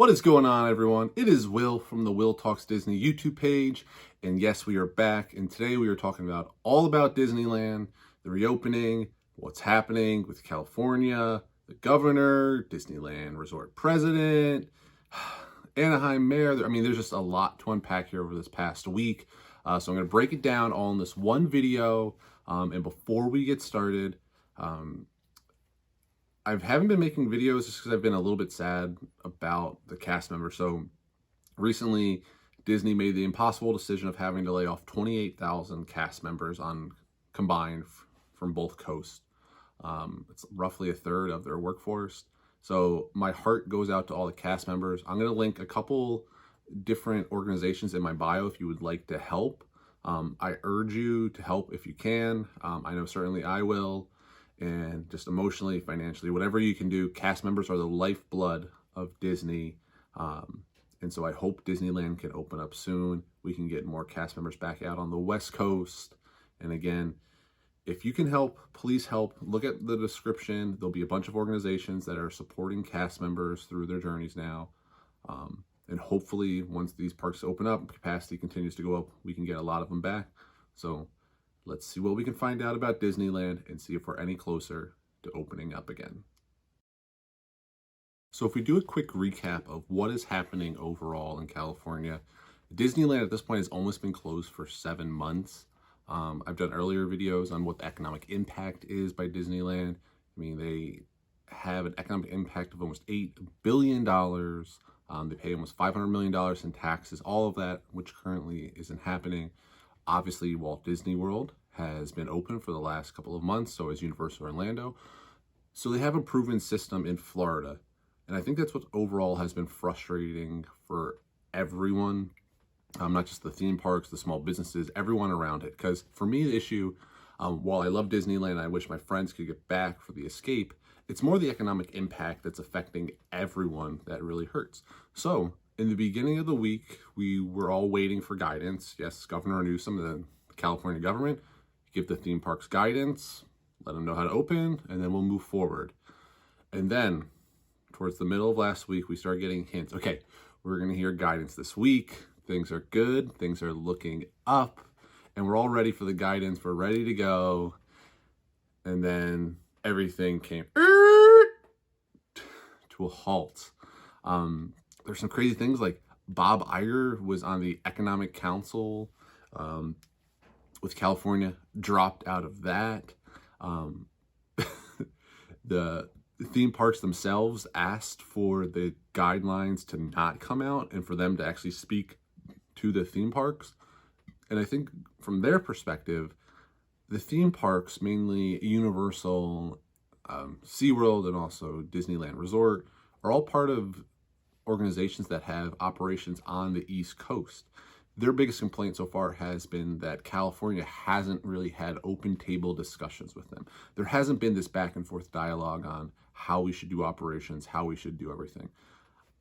What is going on, everyone? It is Will from the Will Talks Disney YouTube page. And yes, we are back. And today we are talking about all about Disneyland, the reopening, what's happening with California, the governor, Disneyland Resort president, Anaheim mayor. I mean, there's just a lot to unpack here over this past week. So I'm going to break it down all in this one video. And before we get started, I haven't been making videos just because I've been a little bit sad about the cast members. So recently, Disney made the impossible decision of having to lay off 28,000 cast members on combined from both coasts. It's roughly a third of their workforce. So my heart goes out to all the cast members. I'm going to link a couple different organizations in my bio if you would like to help. I urge you to help if you can. I know certainly I will. And just emotionally, financially, whatever you can do. Cast members are the lifeblood of Disney. And so I hope Disneyland can open up soon. We can get more cast members back out on the West Coast. And again, if you can help, please help. Look at the description. There'll be a bunch of organizations that are supporting cast members through their journeys now. And hopefully, once these parks open up, capacity continues to go up, we can get a lot of them back. So let's see what we can find out about Disneyland and see if we're any closer to opening up again. So if we do a quick recap of what is happening overall in California, Disneyland at this point has almost been closed for 7 months. I've done earlier videos on what the economic impact is by Disneyland. I mean, they have an economic impact of almost $8 billion. They pay almost $500 million in taxes, all of that, which currently isn't happening. Obviously, Walt Disney World has been open for the last couple of months, so is Universal Orlando. So they have a proven system in Florida. And I think that's what overall has been frustrating for everyone, not just the theme parks, the small businesses, everyone around it. Because for me, the issue, while I love Disneyland, I wish my friends could get back for the escape, it's more the economic impact that's affecting everyone that really hurts. So in the beginning of the week, we were all waiting for guidance. Yes, Governor Newsom, the California government, give the theme parks guidance, let them know how to open, and then we'll move forward. And then towards the middle of last week, we started getting hints. Okay, we're going to hear guidance this week. Things are good. Things are looking up. And we're all ready for the guidance. We're ready to go. And then everything came to a halt. There's some crazy things like Bog Iger was on the Economic Council with California, dropped out of that. The theme parks themselves asked for the guidelines to not come out and for them to actually speak to the theme parks. And I think from their perspective, the theme parks, mainly Universal, SeaWorld, and also Disneyland Resort, are all part of organizations that have operations on the East Coast. Their biggest complaint so far has been that California hasn't really had open table discussions with them. There hasn't been this back and forth dialogue on how we should do operations, how we should do everything.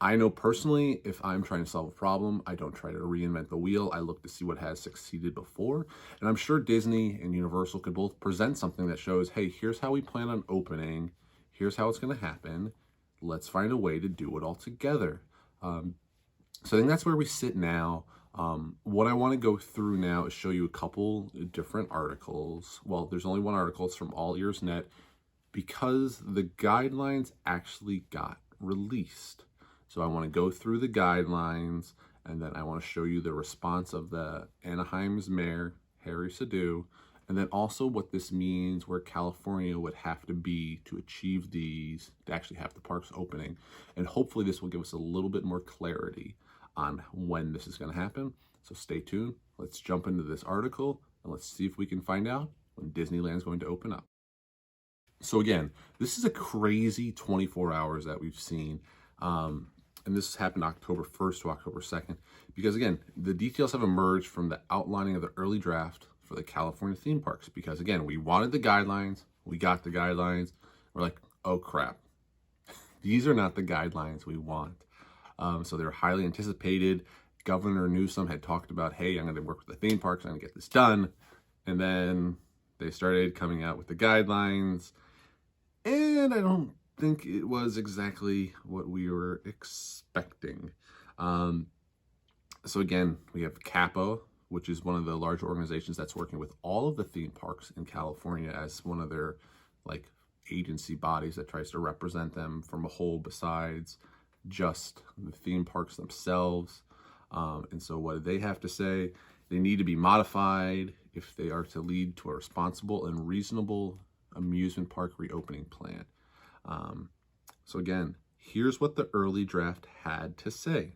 I know personally, if I'm trying to solve a problem, I don't try to reinvent the wheel. I look to see what has succeeded before. And I'm sure Disney and Universal could both present something that shows, hey, here's how we plan on opening. Here's how it's going to happen. Let's find a way to do it all together. So I think that's where we sit now. What I want to go through now is show you a couple different articles. Well, there's only one article. It's from All Ears Net because the guidelines actually got released. So I want to go through the guidelines and then I want to show you the response of the Anaheim's mayor, Harry Sadu, and then also what this means where California would have to be to achieve these, to actually have the parks opening. And hopefully this will give us a little bit more clarity on when this is going to happen. So stay tuned. Let's jump into this article and let's see if we can find out when Disneyland is going to open up. So again, this is a crazy 24 hours that we've seen. And this happened October 1st to October 2nd. Because again, the details have emerged from the outlining of the early draft for the California theme parks. Because again, we wanted the guidelines. We got the guidelines. We're like, oh crap. These are not the guidelines we want. So they're highly anticipated. Governor Newsom had talked about, hey, I'm going to work with the theme parks. I'm going to get this done. And then they started coming out with the guidelines. And I don't think it was exactly what we were expecting. So again, we have CAPA, which is one of the larger organizations that's working with all of the theme parks in California as one of their like agency bodies that tries to represent them from a whole besides just the theme parks themselves. And so what do they have to say? They need to be modified if they are to lead to a responsible and reasonable amusement park reopening plan. So again, here's what the early draft had to say.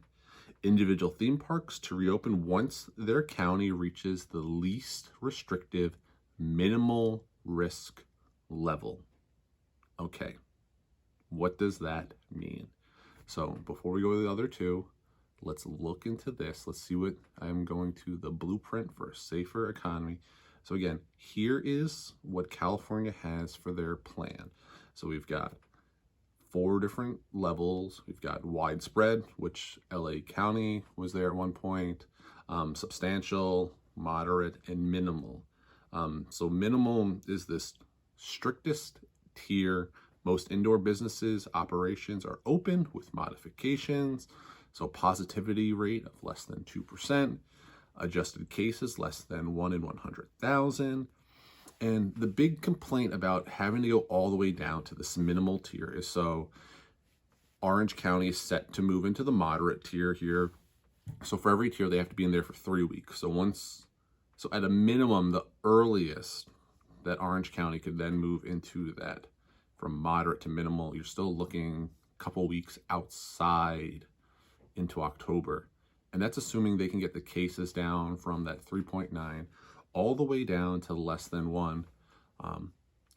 Individual theme parks to reopen once their county reaches the least restrictive minimal risk level. Okay, what does that mean? So before we go to the other two, let's look into this. Let's see what I'm going to the blueprint for a safer economy. So again, here is what California has for their plan. So we've got 4 different levels. We've got widespread, which LA County was there at one point, substantial, moderate, and minimal. So minimal is this strictest tier. Most indoor businesses operations are open with modifications. So positivity rate of less than 2%, adjusted cases less than 1 in 100,000. And the big complaint about having to go all the way down to this minimal tier is so Orange County is set to move into the moderate tier here. So for every tier, they have to be in there for 3 weeks. So at a minimum, the earliest that Orange County could then move into that from moderate to minimal, you're still looking a couple weeks outside into October. And that's assuming they can get the cases down from that 3.9 all the way down to less than 1,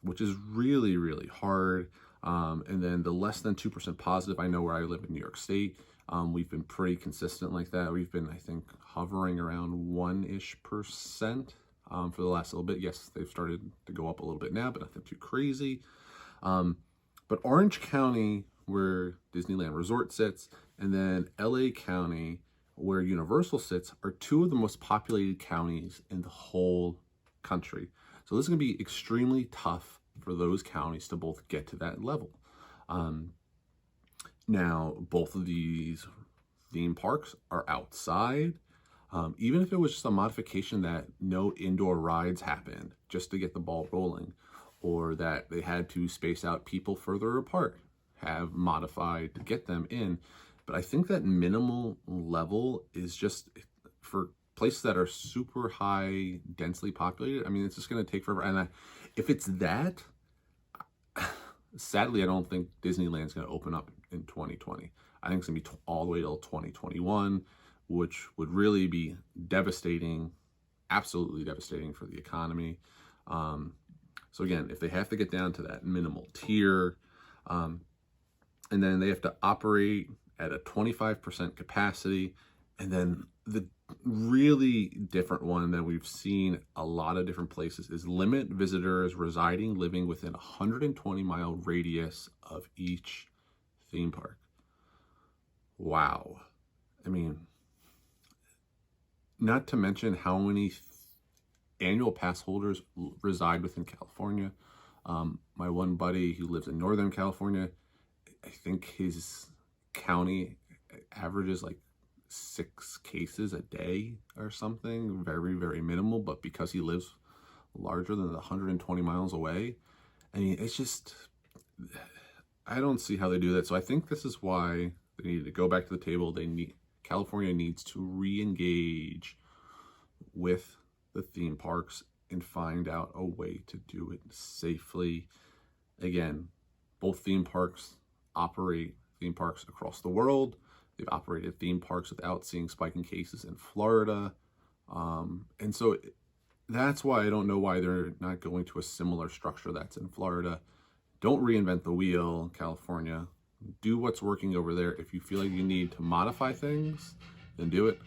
which is really, really hard. And then the less than 2% positive, I know where I live in New York State, we've been pretty consistent like that. We've been, I think, hovering around 1-ish% for the last little bit. Yes, they've started to go up a little bit now, but nothing too crazy. But Orange County, where Disneyland Resort sits, and then LA County, where Universal sits, are 2 of the most populated counties in the whole country. So this is going to be extremely tough for those counties to both get to that level. Now, both of these theme parks are outside. Even if it was just a modification that no indoor rides happened just to get the ball rolling, or that they had to space out people further apart, have modified to get them in. But I think that minimal level is just for places that are super high densely populated. I mean, it's just going to take forever. And if it's that, sadly, I don't think Disneyland's going to open up in 2020. I think it's going to be all the way till 2021, which would really be devastating, absolutely devastating for the economy. So again, if they have to get down to that minimal tier, and then they have to operate at a 25% capacity, and then the really different one that we've seen a lot of different places is limit visitors living within a 120-mile radius of each theme park. Wow. I mean, not to mention how many annual pass holders reside within California. My one buddy who lives in Northern California, I think his county averages like 6 cases a day or something, very, very minimal. But because he lives larger than 120 miles away, I mean, it's just, I don't see how they do that. So I think this is why they need to go back to the table. California needs to re-engage with the theme parks and find out a way to do it safely. Again, both theme parks operate theme parks across the world. They've operated theme parks without seeing spiking cases in Florida. And so that's why I don't know why they're not going to a similar structure that's in Florida. Don't reinvent the wheel, California. Do what's working over there. If you feel like you need to modify things, then do it.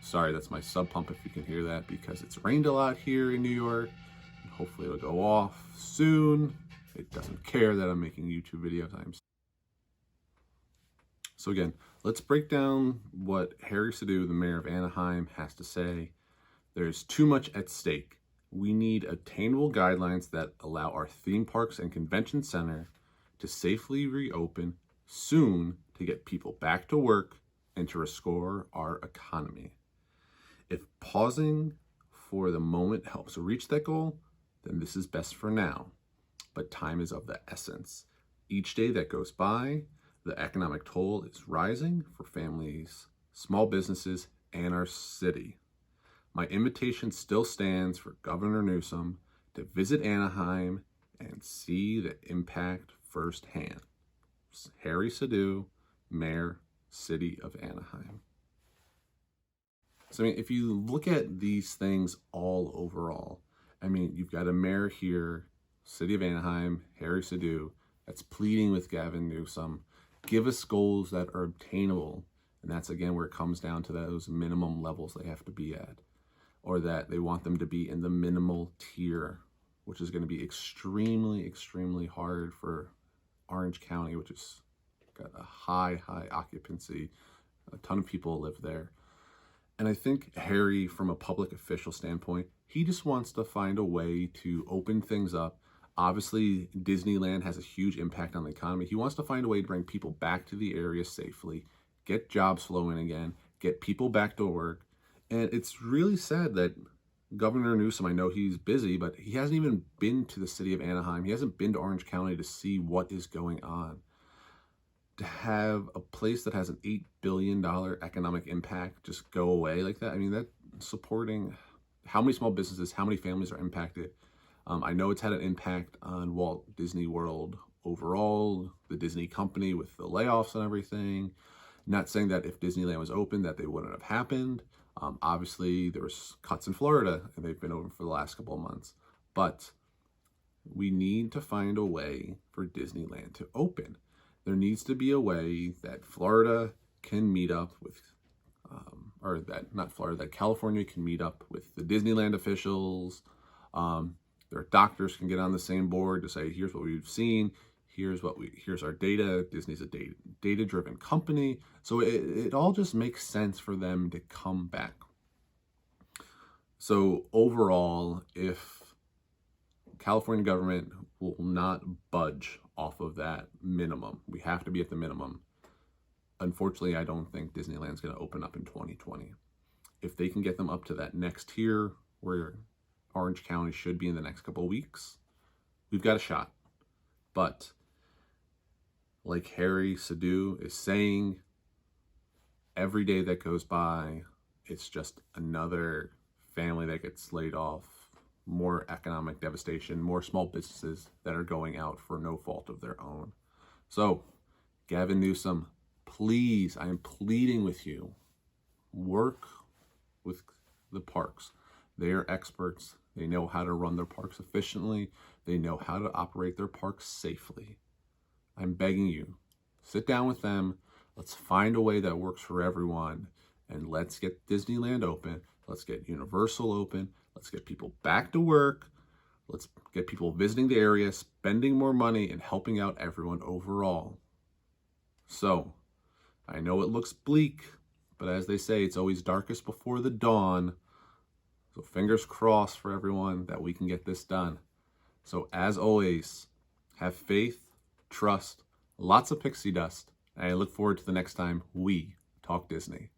Sorry, that's my sub pump if you can hear that, because it's rained a lot here in New York. Hopefully it'll go off soon. It doesn't care that I'm making YouTube video times. So again, let's break down what Harry Sadu, the mayor of Anaheim, has to say. There's too much at stake. We need attainable guidelines that allow our theme parks and convention center to safely reopen soon to get people back to work and to restore our economy. If pausing for the moment helps reach that goal, then this is best for now. But time is of the essence. Each day that goes by, the economic toll is rising for families, small businesses, and our city. My invitation still stands for Governor Newsom to visit Anaheim and see the impact firsthand. Harry Sidhu, Mayor, City of Anaheim. So, if you look at these things all overall, you've got a mayor here, City of Anaheim, Harry Sidhu, that's pleading with Gavin Newsom, give us goals that are obtainable. And that's, again, where it comes down to those minimum levels they have to be at, or that they want them to be in the minimal tier, which is going to be extremely, extremely hard for Orange County, which has got a high occupancy. A ton of people live there. And I think Harry, from a public official standpoint, he just wants to find a way to open things up. Obviously, Disneyland has a huge impact on the economy. He wants to find a way to bring people back to the area safely, get jobs flowing again, get people back to work. And it's really sad that Governor Newsom, I know he's busy, but he hasn't even been to the city of Anaheim. He hasn't been to Orange County to see what is going on. To have a place that has an $8 billion economic impact just go away like that, that's supporting how many small businesses, how many families are impacted. I know it's had an impact on Walt Disney World overall, the Disney company with the layoffs and everything. Not saying that if Disneyland was open that they wouldn't have happened. Obviously, there was cuts in Florida, and they've been open for the last couple of months. But we need to find a way for Disneyland to open. There needs to be a way that Florida can meet up with, that California can meet up with the Disneyland officials. Their doctors can get on the same board to say, here's what we've seen, here's our data. Disney's a data-driven company. So it all just makes sense for them to come back. So overall, if California government will not budge off of that minimum, we have to be at the minimum. Unfortunately, I don't think Disneyland's going to open up in 2020. If they can get them up to that next tier where Orange County should be in the next couple of weeks, we've got a shot. But like Harry Sidhu is saying, every day that goes by, it's just another family that gets laid off, more economic devastation, more small businesses that are going out for no fault of their own. So, Gavin Newsom, please, I am pleading with you, work with the parks. They are experts. They know how to run their parks efficiently. They know how to operate their parks safely. I'm begging you, sit down with them. Let's find a way that works for everyone. And let's get Disneyland open. Let's get Universal open. Let's get people back to work. Let's get people visiting the area, spending more money, and helping out everyone overall. So, I know it looks bleak, but as they say, it's always darkest before the dawn. So fingers crossed for everyone that we can get this done. So as always, have faith, trust, lots of pixie dust, and I look forward to the next time we talk Disney.